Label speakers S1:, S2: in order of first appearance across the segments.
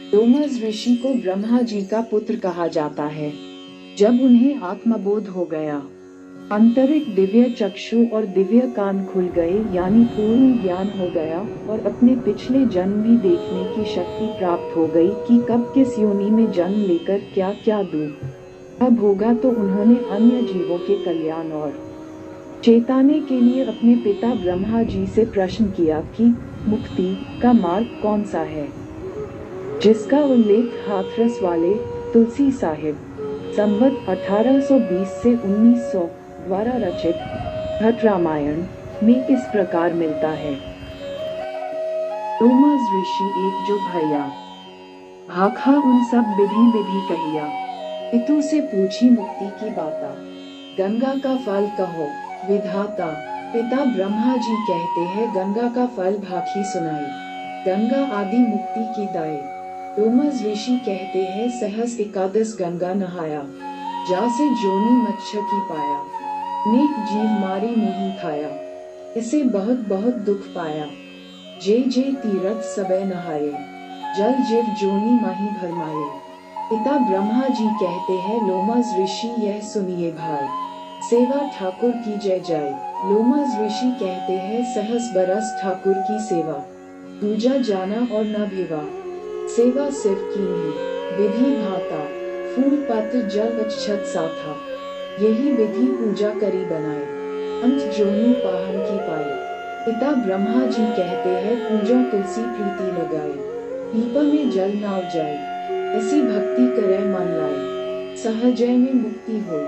S1: लोमस ऋषि को ब्रह्मा जी का पुत्र कहा जाता है। जब उन्हें आत्मबोध हो गया, आंतरिक दिव्य चक्षु और दिव्य कान खुल गए, यानी पूर्ण ज्ञान हो गया और अपने पिछले जन्म भी देखने की शक्ति प्राप्त हो गई कि कब किस योनि में जन्म लेकर क्या क्या दुख अब होगा, तो उन्होंने अन्य जीवों के कल्याण और चेताने के लिए अपने पिता ब्रह्मा जी से प्रश्न किया कि मुक्ति का मार्ग कौन सा है, जिसका उल्लेख हाथरस वाले तुलसी साहिब संवत 1820 से 1900 द्वारा रचित भट्ट रामायण में इस प्रकार मिलता है। लोमस ऋषि एक जो भैया भाखा उन सब विधि विधि कहिया, पितु से पूछी मुक्ति की बाता, गंगा का फल कहो विधाता। पिता ब्रह्मा जी कहते हैं गंगा का फल भाखी सुनाई, गंगा आदि मुक्ति की दाई। लोमस ऋषि कहते हैं सहस एकादश गंगा नहाया, जासे जोनी मच्छर की पाया, नेक जीव मारी नहीं खाया, इसे बहुत बहुत दुख पाया। जे जे तीरथ सबे नहाए, जल जीव जोनी माही भरमाए। पिता ब्रह्मा जी कहते हैं लोमस ऋषि यह सुनिए भाई, सेवा ठाकुर की जय जय। लोमस ऋषि कहते हैं सहस बरस ठाकुर की सेवा, पूजा जाना और न भेवा। सेवा सिर्फ कीन्ही विधि भाता, फूल पत्र जल अक्षत साथा, यही विधि पूजा करी बनाए, अंत जोनी पाहन की पाए। पिता ब्रह्मा जी कहते हैं पूजा तुलसी प्रीति लगाए, पीपल में जल नाव जाए, ऐसी भक्ति करे मन लाए, सहजय में मुक्ति हो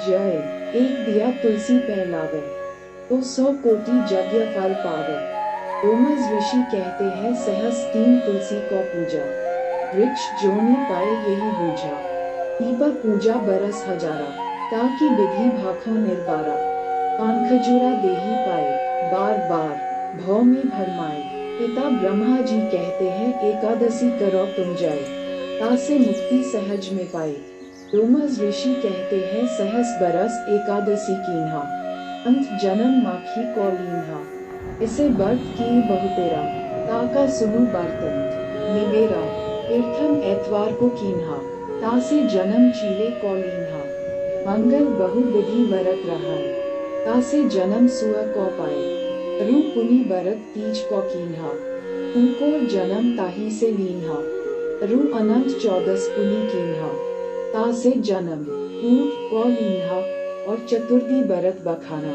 S1: जय। एक दिया तुलसी पे लावे, तो 100 कोटि यज्ञ फल पावे। लोमस ऋषि कहते हैं सहस 3 तुलसी को पूजा, वृक्ष जोनी पाए यही बूझा। पीपल पूजा बरस हजारा, ताकि विधि भाखों निर्बारा। पान खजूरा देही पाए, बार बार भौ में भरमाए। पिता ब्रह्मा जी कहते हैं एकादशी करो तुम जाए, तासे मुक्ति सहज में पाए। लोमस ऋषि कहते हैं सहस बरस एकादशी कीन्हा, अंत जन्म माखी को लीन्हा। इसे व्रत की बहुतेरा, ताका सुनु बर्तन निवेरा। तीर्थम एतवार को कीन्हा, तासे जन्म चीले को लीन्हा। मंगल बहु विधि व्रत रहाए, तासे जन्म सुअ को पाए। रू पुनि व्रत तीज को कीन्हा, उनको जन्म ताही से लीन्हा। रू अनंत 14 पुनि कीन्हा, तासे जन्म ऊंट को लीन्हा। और चतुर्थी व्रत बखाना,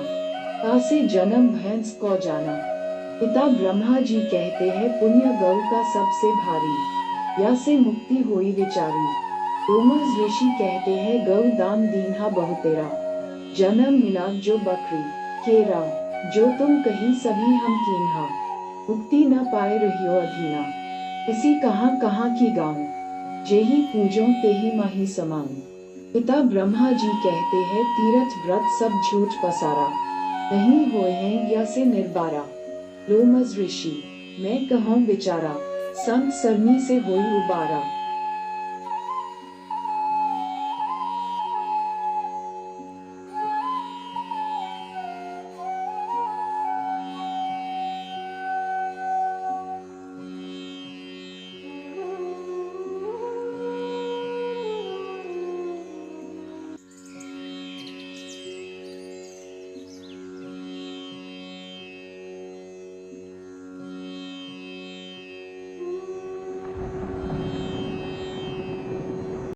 S1: तासे जन्म भैंस को जाना। पिता ब्रह्मा जी कहते हैं पुण्य गौ का सबसे भारी, या से मुक्ति होई विचारी। लोमस ऋषि कहते हैं गौ दान दीन्हा बहुतेरा, जन्म मिला जो बकरी केरा। जो तुम कही सभी हम कीन्हा, मुक्ति न पाए रहियो अधीना। इसी कहाँ कहाँ की गाँव, जेहि पूजो तेहि माही समान। पिता ब्रह्मा जी कहते हैं तीर्थ व्रत सब झूठ पसारा, नहीं होए हैं या से निर्बारा। लोमस ऋषि मैं कहूँ विचारा, संत सरनी से होई उबारा।